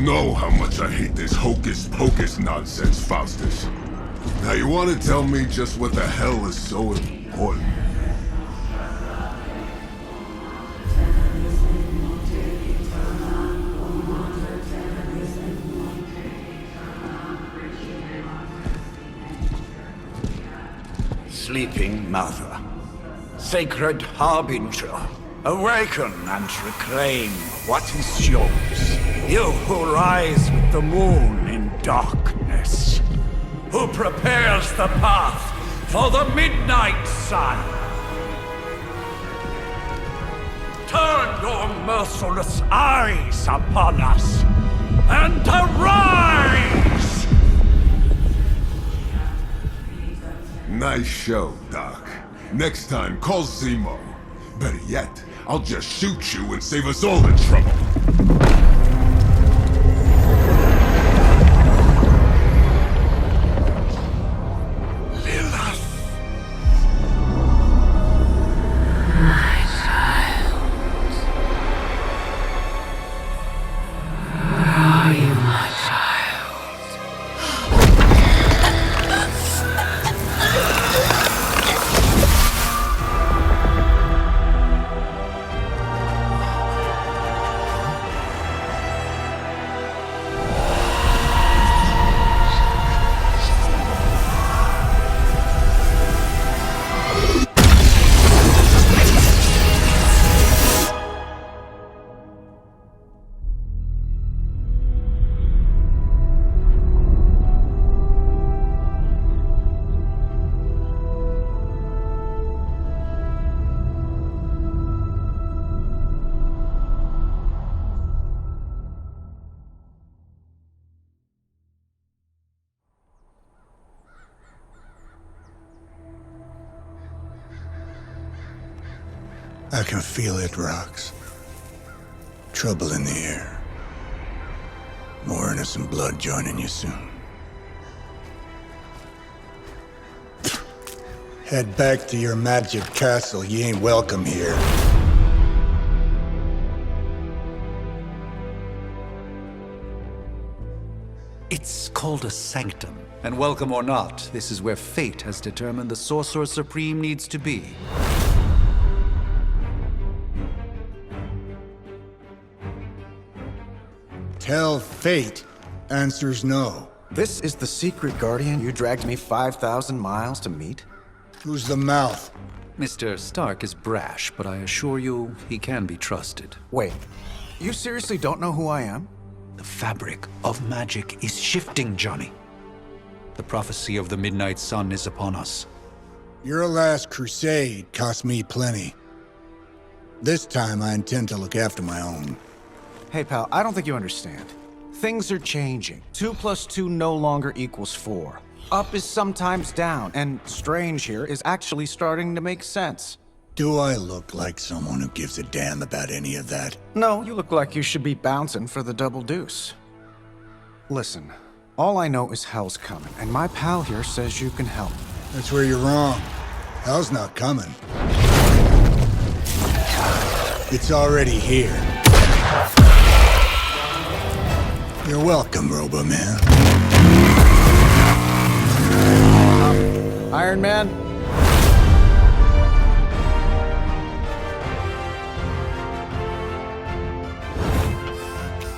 know how much I hate this hocus-pocus nonsense, Faustus. Now you want to tell me just what the hell is so important? Sleeping Mother, Sacred Harbinger, awaken and reclaim what is yours. You who rise with the moon in darkness, who prepares the path for the midnight sun. Turn your merciless eyes upon us, and arise! Nice show, Doc. Next time, call Zemo. Better yet, I'll just shoot you and save us all the trouble. I can feel it, Rox. Trouble in the air. More innocent blood joining you soon. Head back to your magic castle. You ain't welcome here. It's called a sanctum. And welcome or not, this is where fate has determined the Sorcerer Supreme needs to be. Tell fate. Answers no. This is the secret guardian you dragged me 5,000 miles to meet? Who's the mouth? Mr. Stark is brash, but I assure you, he can be trusted. Wait, you seriously don't know who I am? The fabric of magic is shifting, Johnny. The prophecy of the Midnight Sun is upon us. Your last crusade cost me plenty. This time I intend to look after my own. Hey pal, I don't think you understand. Things are changing. 2 + 2 no longer equals 4. Up is sometimes down, and Strange here is actually starting to make sense. Do I look like someone who gives a damn about any of that? No, you look like you should be bouncing for the double deuce. Listen, all I know is hell's coming, and my pal here says you can help. That's where you're wrong. Hell's not coming. It's already here. You're welcome, Robo-Man. Iron Man?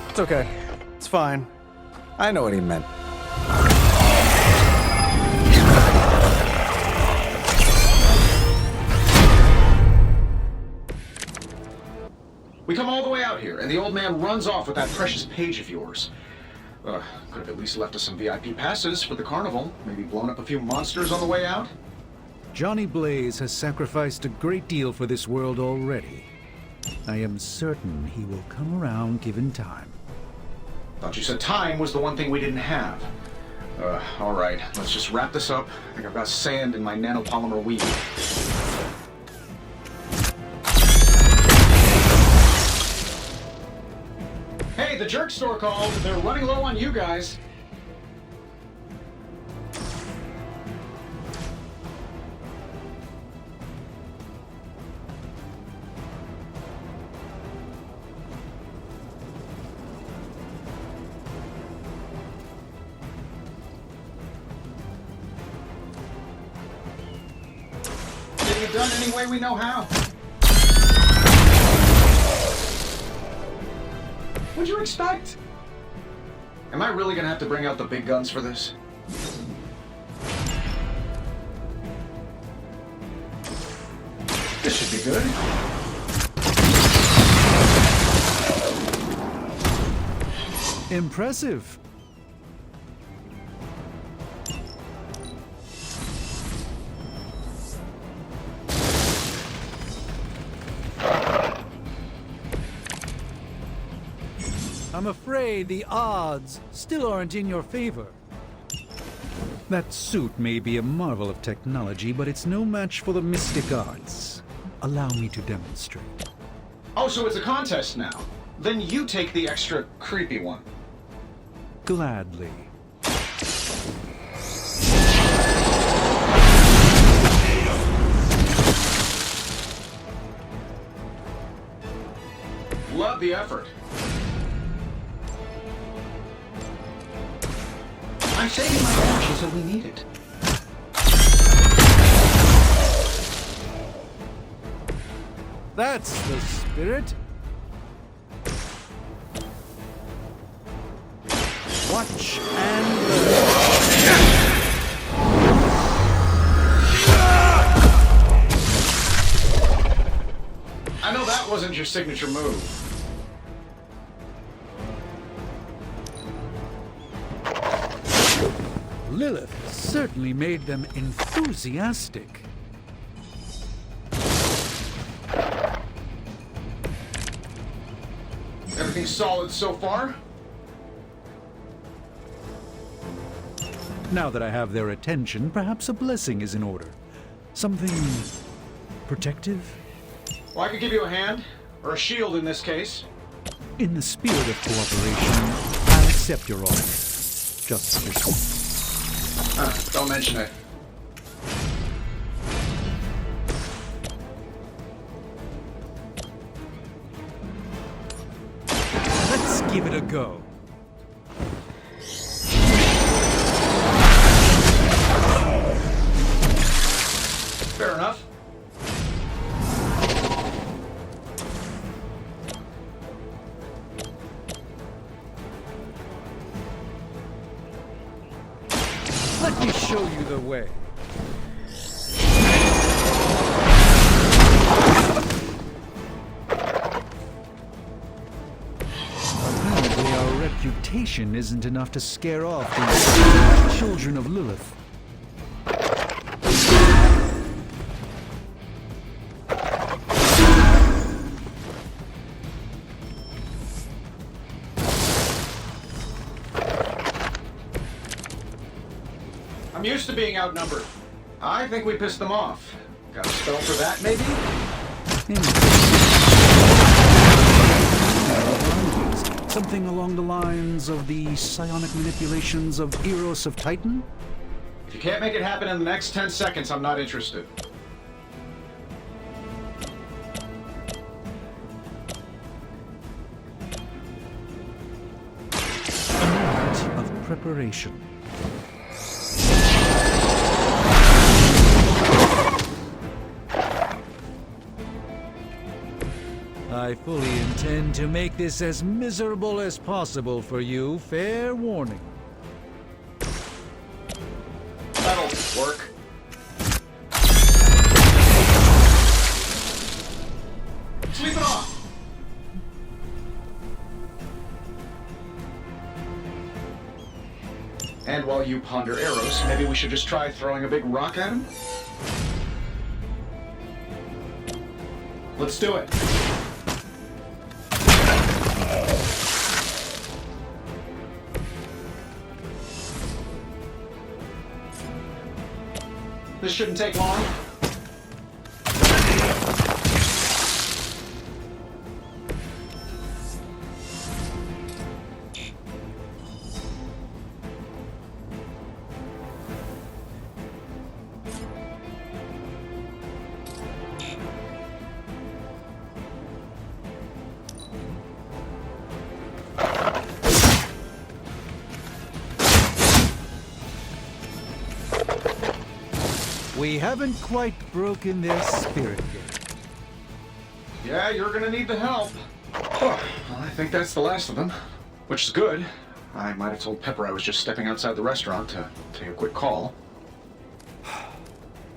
It's okay. It's fine. I know what he meant. We come all the way out here, and the old man runs off with that precious page of yours. Could have at least left us some VIP passes for the carnival. Maybe blown up a few monsters on the way out. Johnny Blaze has sacrificed a great deal for this world already. I am certain he will come around given time. Thought you said time was the one thing we didn't have. All right, let's just wrap this up. I think I've got sand in my nanopolymer weave. Hey, the jerk store called. They're running low on you guys. it done any way we know how. What'd you expect? Am I really gonna have to bring out the big guns for this? This should be good. Impressive. I'm afraid the odds still aren't in your favor. That suit may be a marvel of technology, but it's no match for the mystic arts. Allow me to demonstrate. Oh, so it's a contest now. Then you take the extra creepy one. Gladly. Love the effort. I'm saving my energy so we need it. That's the spirit. Watch and learn. I know that wasn't your signature move. Lilith certainly made them enthusiastic. Everything solid so far? Now that I have their attention, perhaps a blessing is in order. Something protective? Well, I could give you a hand, or a shield in this case. In the spirit of cooperation, I'll accept your offer. Just this one. Don't mention it. Let's give it a go. Fair enough. Let me show you the way. Apparently our reputation isn't enough to scare off the children of Lilith. I'm used to being outnumbered. I think we pissed them off. Got a spell for that, maybe? Something along the lines of the psionic manipulations of Eros of Titan? If you can't make it happen in the next 10 seconds, I'm not interested. A moment of preparation. I fully intend to make this as miserable as possible for you. Fair warning. That'll work. Sleep it off! And while you ponder arrows, maybe we should just try throwing a big rock at him? Let's do it. This shouldn't take long. We haven't quite broken their spirit yet. Yeah, you're gonna need the help. Oh, well, I think that's the last of them. Which is good. I might have told Pepper I was just stepping outside the restaurant to take a quick call.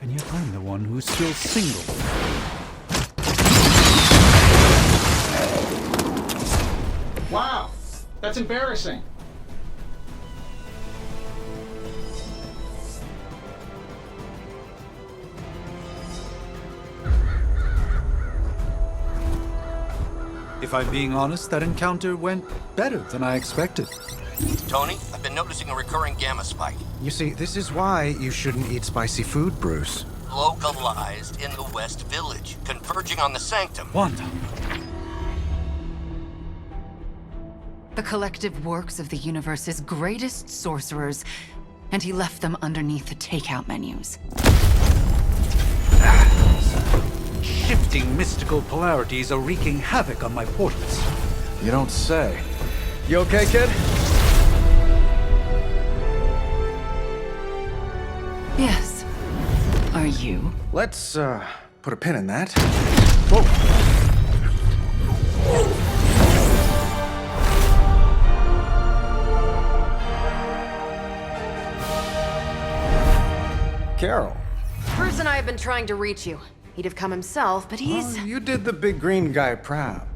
And yet I'm the one who's still single. Wow, that's embarrassing. If I'm being honest, that encounter went better than I expected. Tony, I've been noticing a recurring gamma spike. You see, this is why you shouldn't eat spicy food, Bruce. Localized in the West Village, converging on the Sanctum. Wanda. The collective works of the universe's greatest sorcerers, and he left them underneath the takeout menus. Shifting mystical polarities are wreaking havoc on my portals. You don't say. You okay, kid? Yes. Are you? Let's, put a pin in that. Whoa. Carol. Bruce and I have been trying to reach you. He'd have come himself, but he's... Oh, you did the big green guy proud.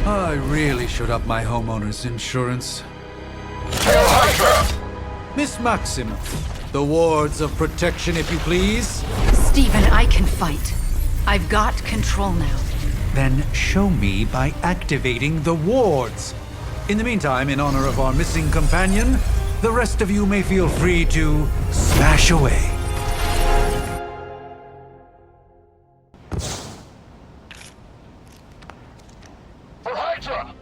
I really should up my homeowner's insurance. Miss Maxima, the wards of protection, if you please. Stephen, I can fight. I've got control now. Then show me by activating the wards. In the meantime, in honor of our missing companion, the rest of you may feel free to smash away. For Hydra!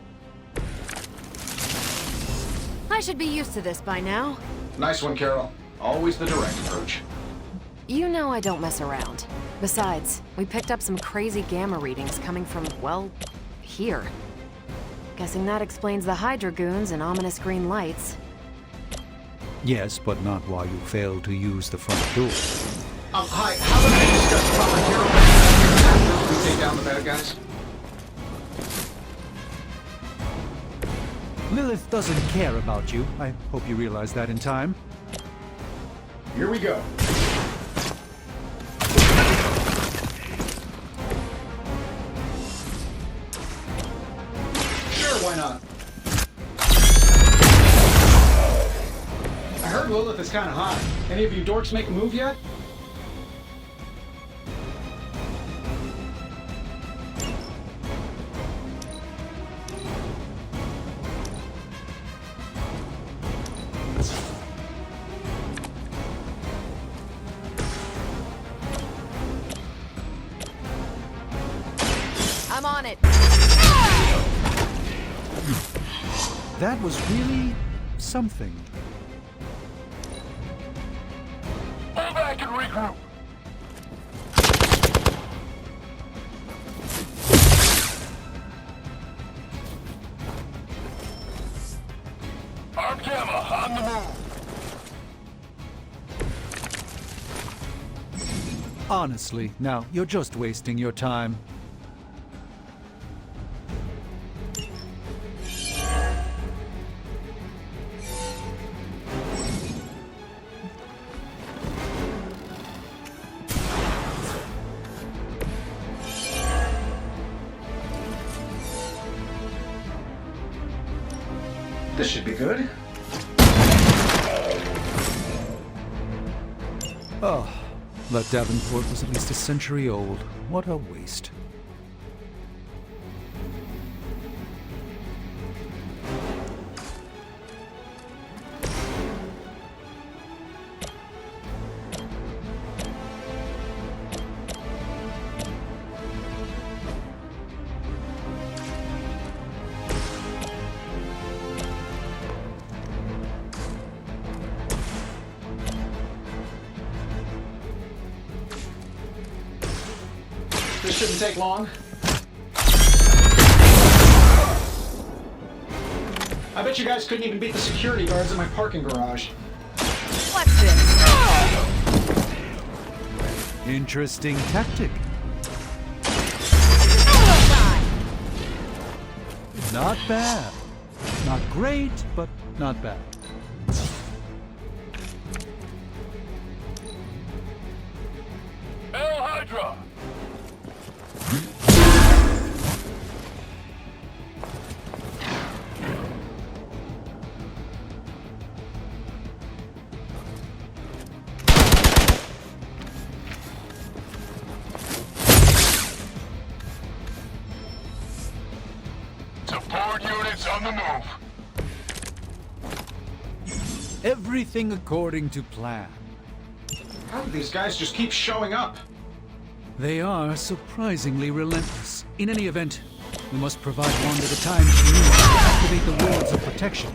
I should be used to this by now. Nice one, Carol. Always the direct approach. You know I don't mess around. Besides, we picked up some crazy gamma readings coming from, well, here. Guessing that explains the Hydra goons and ominous green lights. Yes, but not while you failed to use the front door. Hi, how about I discuss proper hero after we take down the bad guys? Lilith doesn't care about you. I hope you realize that in time. Here we go. Sure, why not? I heard Lilith is kind of hot. Any of you dorks make a move yet? I'm on it. That was really something. Hold back and regroup! Armed Gamma, on the move! Honestly, now, you're just wasting your time. This should be good. Oh, that Davenport was at least a century old. What a waste. This shouldn't take long. I I bet you guys couldn't even beat the security guards in my parking garage. What's this? Interesting tactic. Not bad. Not great, but not bad. El Hydra! Support units on the move. Everything according to plan. How do these guys just keep showing up? They are surprisingly relentless. In any event, we must provide Wanda the time she needs to activate the wards of protection.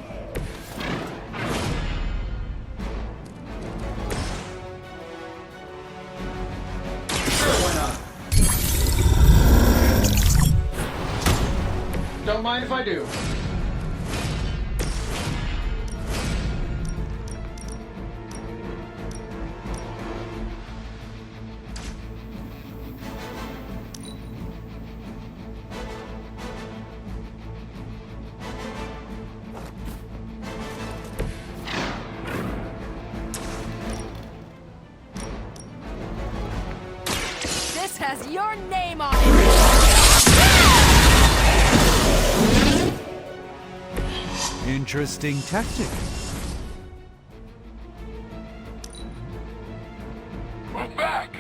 Sure, why not? Don't mind if I do. This has your name on it! Interesting tactic. Move back!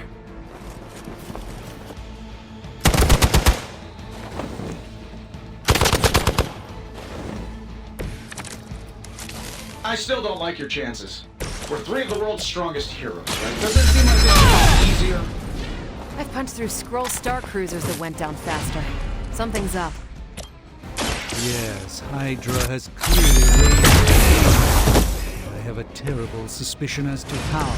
I still don't like your chances. We're three of the world's strongest heroes, right? Doesn't it seem like this should be easier? I've punched through Skrull Star Cruisers that went down faster. Something's up. Yes, Hydra has clearly raised their game. I have a terrible suspicion as to how.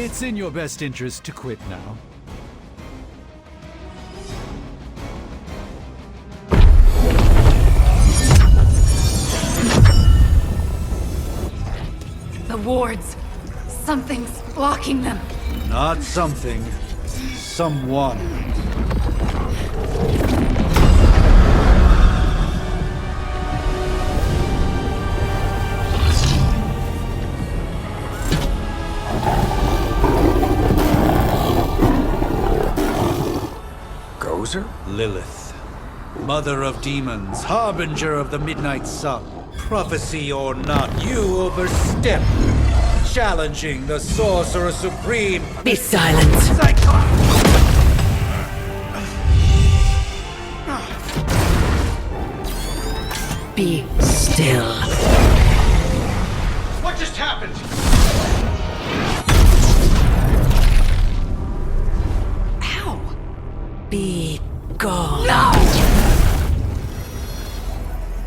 It's in your best interest to quit now. The wards. Something's blocking them. Not something. Someone. Gozer? Lilith, mother of demons, harbinger of the midnight sun. Prophecy or not, you overstep, challenging the Sorcerer Supreme. Be silent. Be still. What just happened? Ow! Be gone. No!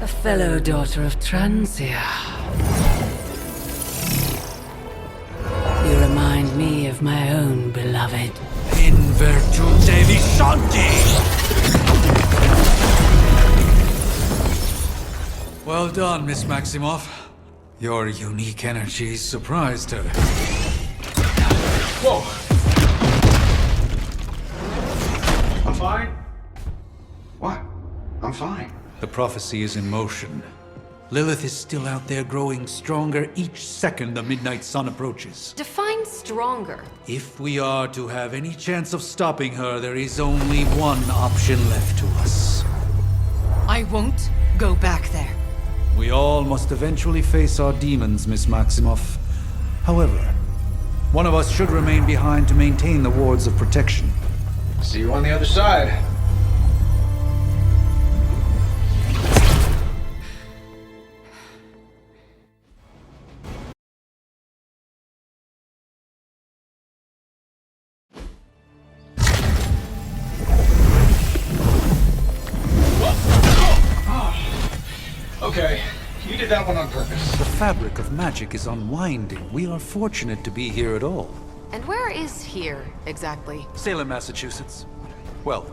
A fellow daughter of Transia. You remind me of my own beloved. In virtute vishanti! Well done, Miss Maximoff. Your unique energies surprised her. Whoa! I'm fine. What? I'm fine. The prophecy is in motion. Lilith is still out there growing stronger each second the midnight sun approaches. Define stronger. If we are to have any chance of stopping her, there is only one option left to us. I won't go back there. We all must eventually face our demons, Miss Maximoff. However, one of us should remain behind to maintain the wards of protection. See you on the other side. Okay, you did that one on purpose. The fabric of magic is unwinding. We are fortunate to be here at all. And where is here, exactly? Salem, Massachusetts. Well,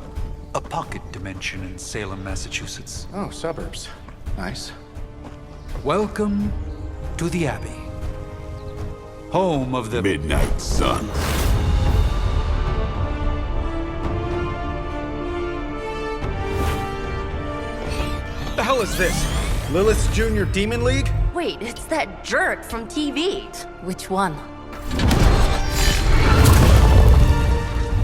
a pocket dimension in Salem, Massachusetts. Oh, suburbs. Nice. Welcome to the Abbey. Home of the Midnight Sun. The hell is this? Lilith's Junior Demon League? Wait, it's that jerk from TV. Which one?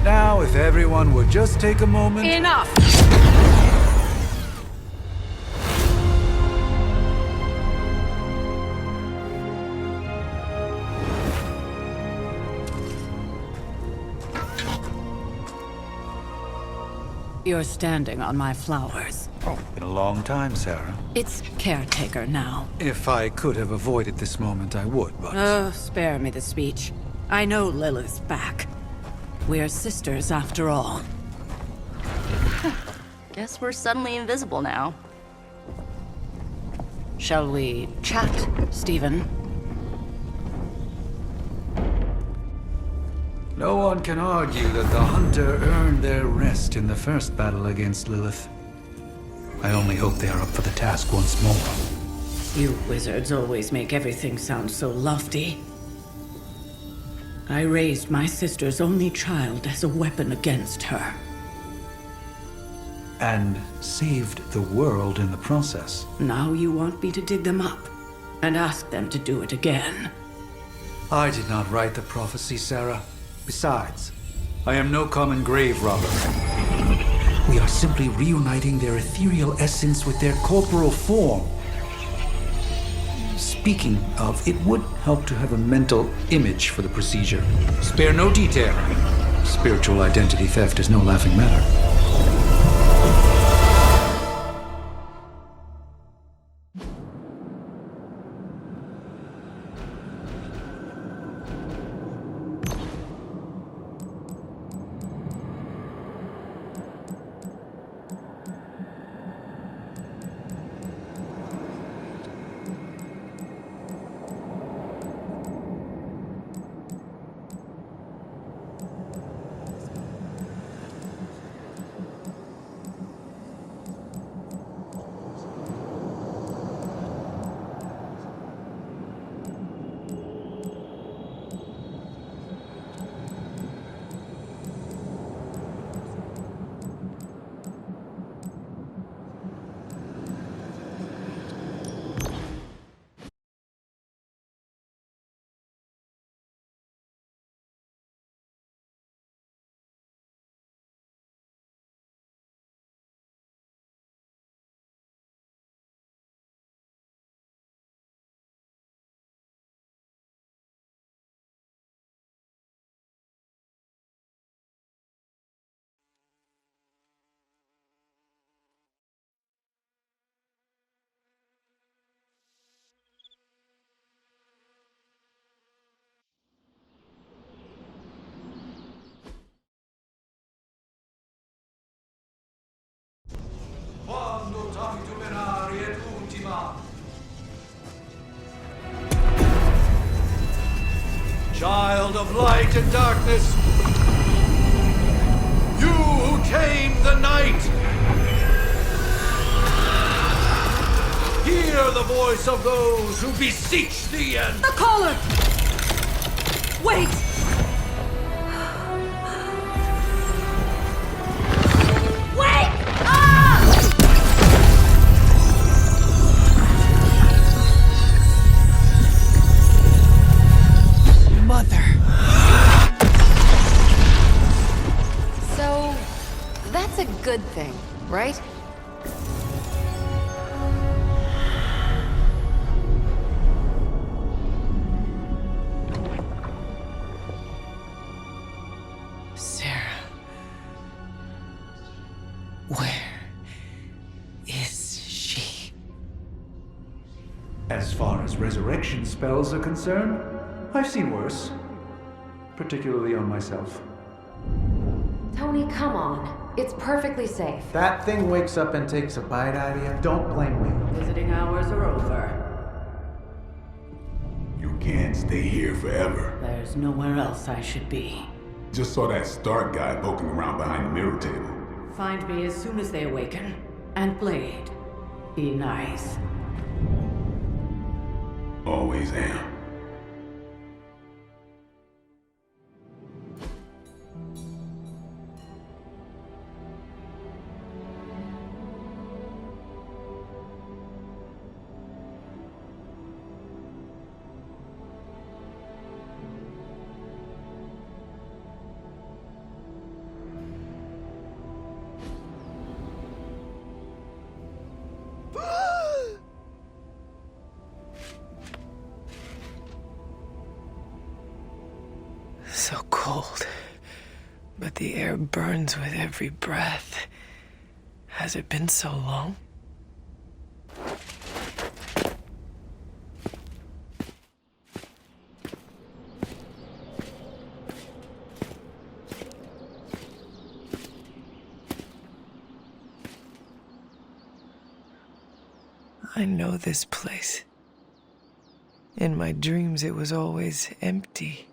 Now, if everyone would just take a moment. Enough! You're standing on my flowers. Oh, been a long time, Sarah. It's caretaker now. If I could have avoided this moment, I would, but... Oh, spare me the speech. I know Lilith's back. We're sisters after all. Guess we're suddenly invisible now. Shall we chat, Stephen? No one can argue that the Hunter earned their rest in the first battle against Lilith. I only hope they are up for the task once more. You wizards always make everything sound so lofty. I raised my sister's only child as a weapon against her. And saved the world in the process. Now you want me to dig them up and ask them to do it again. I did not write the prophecy, Sarah. Besides, I am no common grave robber. We are simply reuniting their ethereal essence with their corporal form. Speaking of, it would help to have a mental image for the procedure. Spare no detail. Spiritual identity theft is no laughing matter. Child of light and darkness, you who tame the night, hear the voice of those who beseech thee and... The caller! Wait! Wait! Ah! Mother. So, that's a good thing, right? Sarah. Where is she? As far as resurrection spells are concerned, I've seen worse. Particularly on myself. Tony, come on. It's perfectly safe. That thing wakes up and takes a bite out of you. Don't blame me. Visiting hours are over. You Can't stay here forever. There's nowhere else I should be. Just saw that Stark guy poking around behind the mirror table. Find me as soon as they awaken. And Blade, be nice. Always am. So cold, but the air burns with every breath. Has it been so long? I know this place. In my dreams, it was always empty.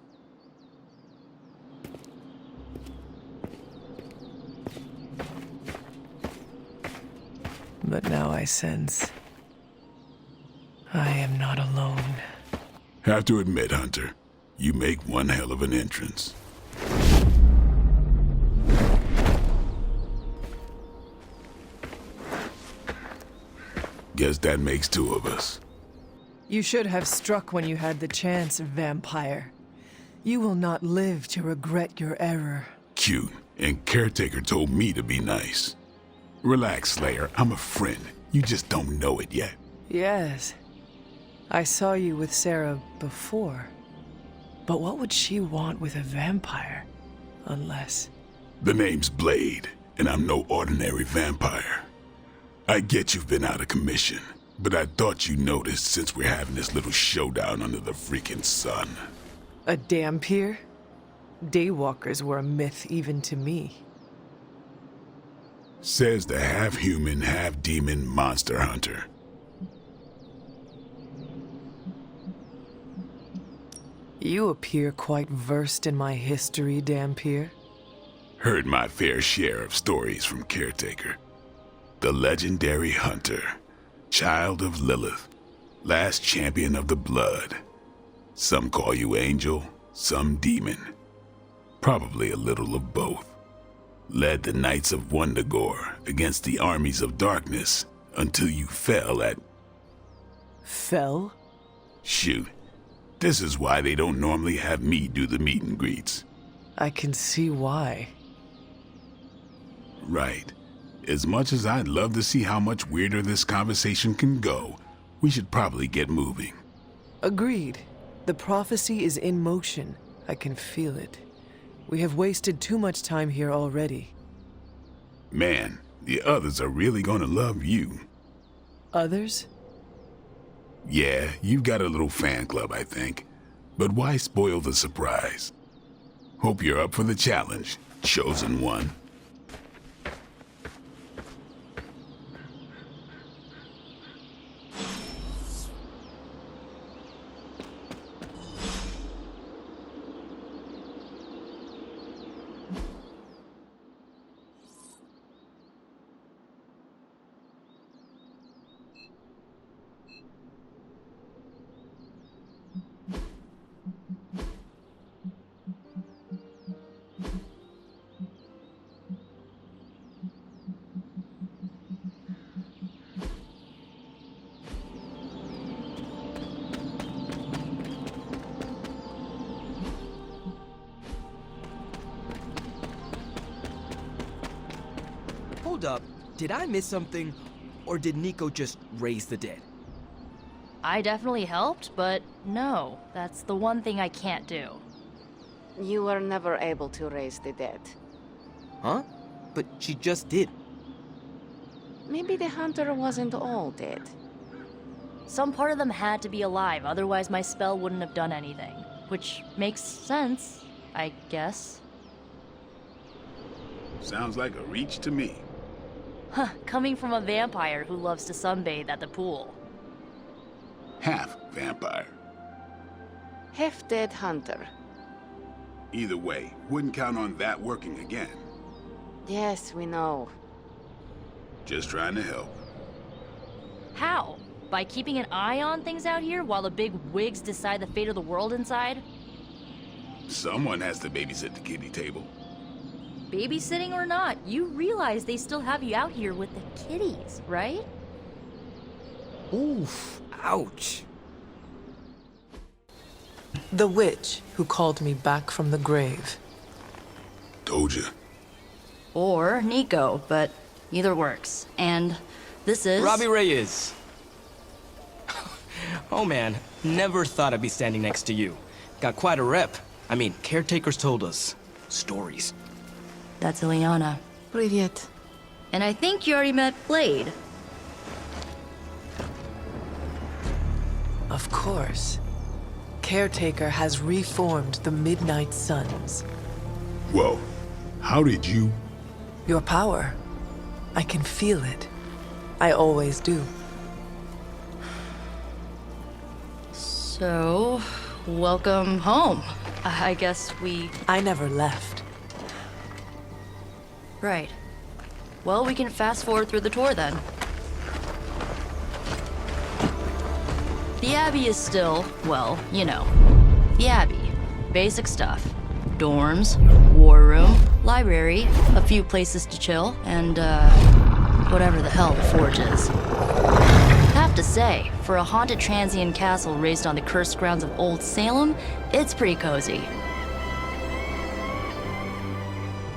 But now I sense I am not alone. Have to admit, Hunter, you make one hell of an entrance. Guess that makes two of us. You should have struck when you had the chance, vampire. You will not live to regret your error. Cute, and Caretaker told me to be nice. Relax, Slayer. I'm a friend. You just don't know it yet. Yes. I saw you with Sarah before. But what would she want with a vampire? Unless... The name's Blade, and I'm no ordinary vampire. I get you've been out of commission, but I thought you noticed since we're having this little showdown under the freaking sun. A Dhampir? Daywalkers were a myth even to me. Says the half-human, half-demon monster hunter. You appear quite versed in my history, Dhampir. Heard my fair share of stories from Caretaker. The legendary hunter, child of Lilith, last champion of the blood. Some call you angel, some demon. Probably a little of both. Led the Knights of Wundagore against the armies of darkness until you fell at... Fell? Shoot. This is why they don't normally have me do the meet and greets. I can see why. Right. As much as I'd love to see how much weirder this conversation can go, we should probably get moving. Agreed. The prophecy is in motion. I can feel it. We have wasted too much time here already. Man, the others are really gonna love you. Others? Yeah, you've got a little fan club, I think. But why spoil the surprise? Hope you're up for the challenge, chosen one. Hold up, did I miss something, or did Nico just raise the dead? I definitely helped, but no, that's the one thing I can't do. You were never able to raise the dead. Huh? But she just did. Maybe the hunter wasn't all dead. Some part of them had to be alive, otherwise my spell wouldn't have done anything. Which makes sense, I guess. Sounds like a reach to me. Huh, coming from a vampire who loves to sunbathe at the pool. Half vampire. half-dead hunter. Either way, wouldn't count on that working again. Yes, we know. Just trying to help. How? By keeping an eye on things out here while the big wigs decide the fate of the world inside? Someone has to babysit the kiddie table. Babysitting or not, you realize they still have you out here with the kiddies, right? Oof, ouch. The witch who called me back from the grave. Told ya. Or Nico, but either works. And this is... Robbie Reyes. Oh man, never thought I'd be standing next to you. Got quite a rep. I mean, caretakers told us stories. That's Ileana. Привет. And I think you already met Blade. Of course. Caretaker has reformed the Midnight Suns. Whoa. How did you... Your power. I can feel it. I always do. So, welcome home. I guess we... I never left. Right. Well, we can fast forward through the tour then. The Abbey is still, well, you know, the Abbey. Basic stuff. Dorms, war room, library, a few places to chill, and, whatever the hell the Forge is. Have to say, for a haunted transient castle raised on the cursed grounds of Old Salem, it's pretty cozy.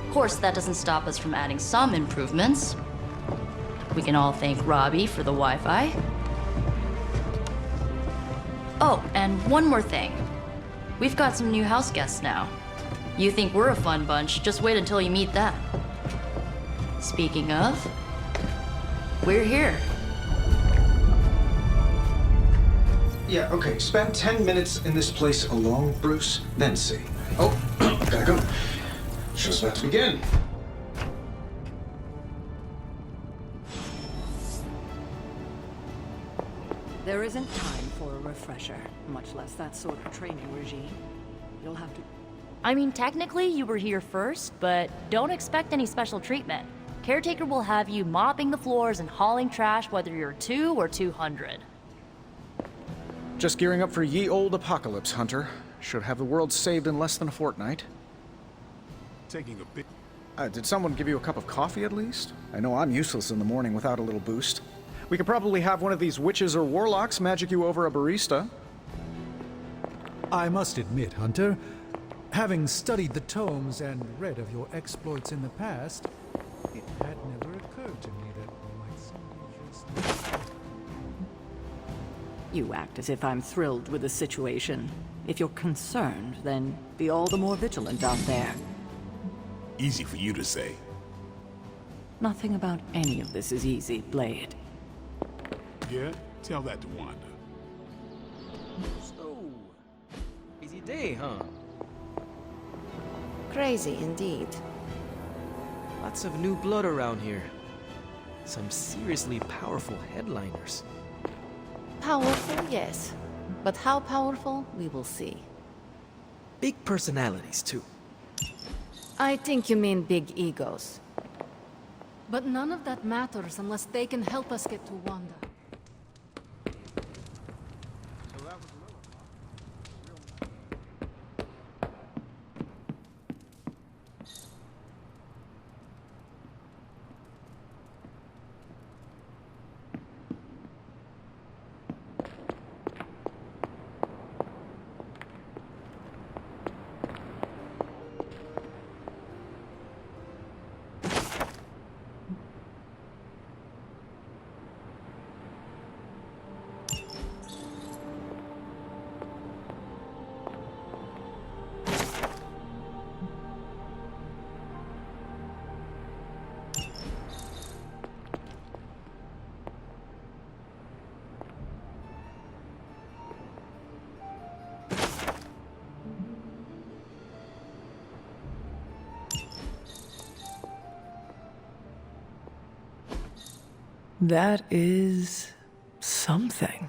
Of course, that doesn't stop us from adding some improvements. We can all thank Robbie for the Wi-Fi. Oh, and one more thing. We've got some new house guests now. You think we're a fun bunch, just wait until you meet them. Speaking of, we're here. Yeah, okay. Spend 10 minutes in this place alone, Bruce, then see. Oh, gotta go. Show's about to begin. There isn't time for a refresher, much less that sort of training regime. You'll have to... I mean, technically you were here first, but don't expect any special treatment. Caretaker will have you mopping the floors and hauling trash whether you're 2 or 200. Just gearing up for ye old apocalypse, Hunter. Should have the world saved in less than a fortnight. Taking a bit... Did someone give you a cup of coffee at least? I know I'm useless in the morning without a little boost. We could probably have one of these witches or warlocks magic you over a barista. I must admit, Hunter, having studied the tomes and read of your exploits in the past, it had never occurred to me that you might simply just... You act as if I'm thrilled with the situation. If you're concerned, then be all the more vigilant out there. Easy for you to say. Nothing about any of this is easy, Blade. Yeah? Tell that to Wanda. So, busy day, huh? Crazy indeed. Lots of new blood around here. Some seriously powerful headliners. Powerful, yes. But how powerful, we will see. Big personalities, too. I think you mean big egos. But none of that matters unless they can help us get to Wanda. That is... something.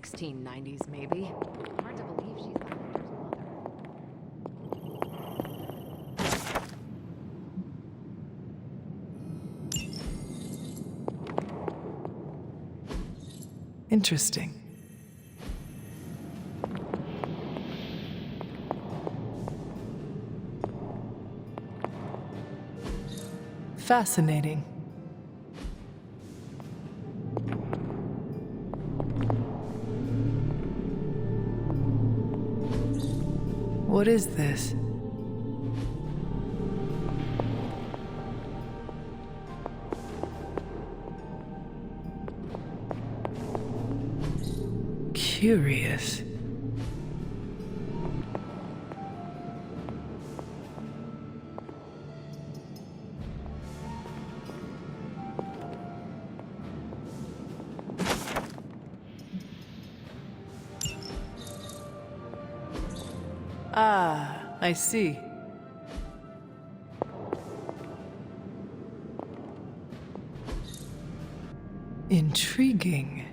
1690s, maybe. Hard to believe she's that Hunter's mother. Interesting. Fascinating. What is this? Curious. Ah, I see. Intriguing.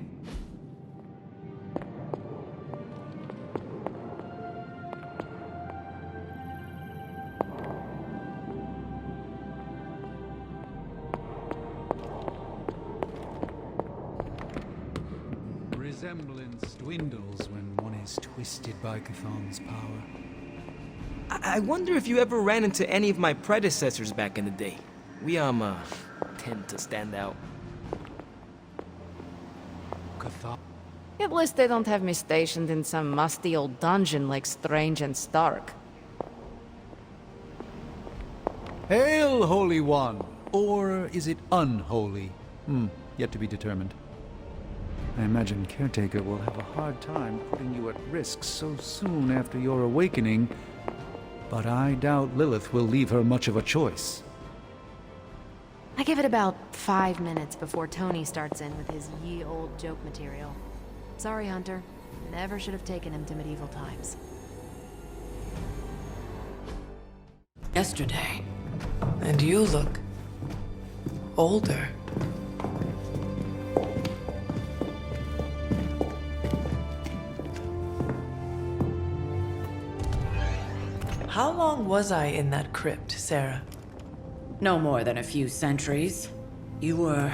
Resemblance dwindles when one is twisted by Chthon's power. I wonder if you ever ran into any of my predecessors back in the day. We, tend to stand out. Chthon. At least they don't have me stationed in some musty old dungeon like Strange and Stark. Hail, Holy One! Or is it unholy? Yet to be determined. I imagine Caretaker will have a hard time putting you at risk so soon after your awakening, but I doubt Lilith will leave her much of a choice. I give it about 5 minutes before Tony starts in with his ye old joke material. Sorry, Hunter. Never should have taken him to medieval times. Yesterday. And you look older. How long was I in that crypt, Sarah? No more than a few centuries. You were...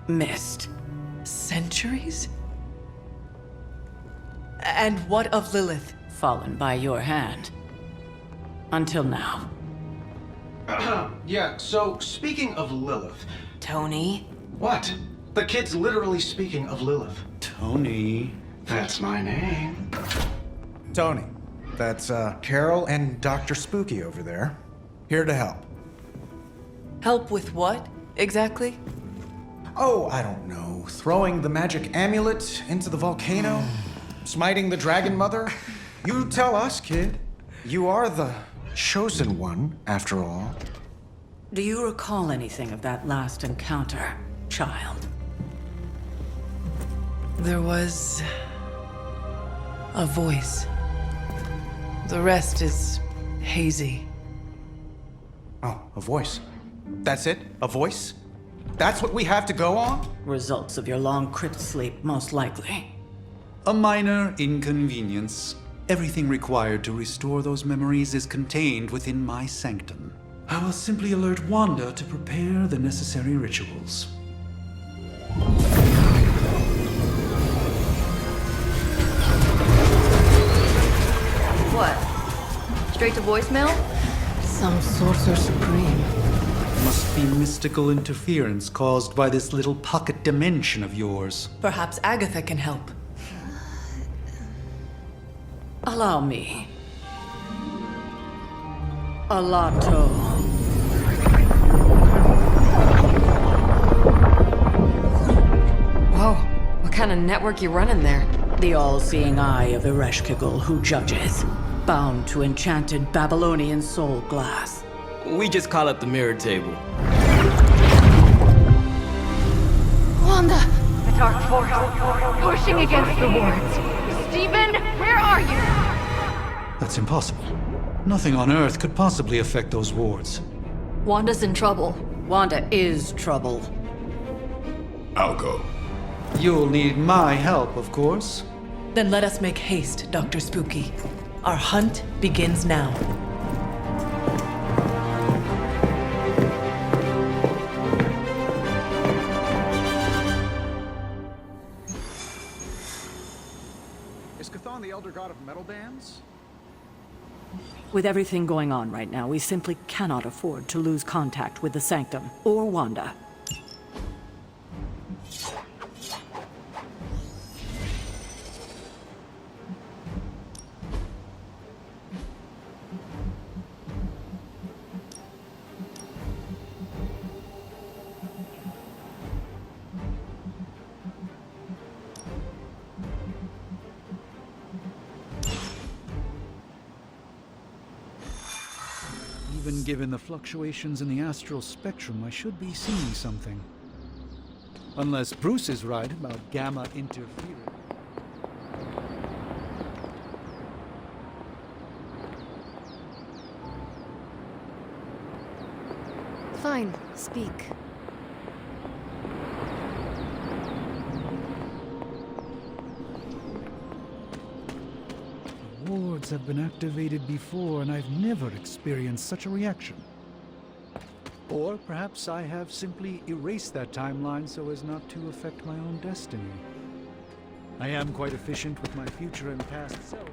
missed. Centuries? And what of Lilith? Fallen by your hand. Until now. Yeah, so speaking of Lilith... Tony? What? The kid's literally speaking of Lilith. Tony. That's my name. Tony. That's, Carol and Dr. Spooky over there. Here to help. Help with what, exactly? Oh, I don't know. Throwing the magic amulet into the volcano? Smiting the Dragon Mother? You tell us, kid. You are the chosen one, after all. Do you recall anything of that last encounter, child? There was... a voice. The rest is hazy. Oh, a voice. That's it? A voice? That's what we have to go on? Results of your long crypt sleep, most likely. A minor inconvenience. Everything required to restore those memories is contained within my sanctum. I will simply alert Wanda to prepare the necessary rituals. What? Straight to voicemail? Some sorcerer supreme. Must be mystical interference caused by this little pocket dimension of yours. Perhaps Agatha can help. Allow me. Alato. Whoa, what kind of network you running there? The all-seeing eye of Ereshkigal who judges, bound to enchanted Babylonian soul glass. We just call it the mirror table. Wanda! The dark force, pushing against the wards. Stephen, where are you? That's impossible. Nothing on Earth could possibly affect those wards. Wanda's in trouble. Wanda is trouble. I'll go. You'll need my help, of course. Then let us make haste, Dr. Spooky. Our hunt begins now. Is Chthon the elder god of metal bands? With everything going on right now, we simply cannot afford to lose contact with the Sanctum or Wanda. Even given the fluctuations in the astral spectrum, I should be seeing something. Unless Bruce is right about gamma interference. Fine, speak. Wards have been activated before, and I've never experienced such a reaction. Or perhaps I have simply erased that timeline so as not to affect my own destiny. I am quite efficient with my future and past selves.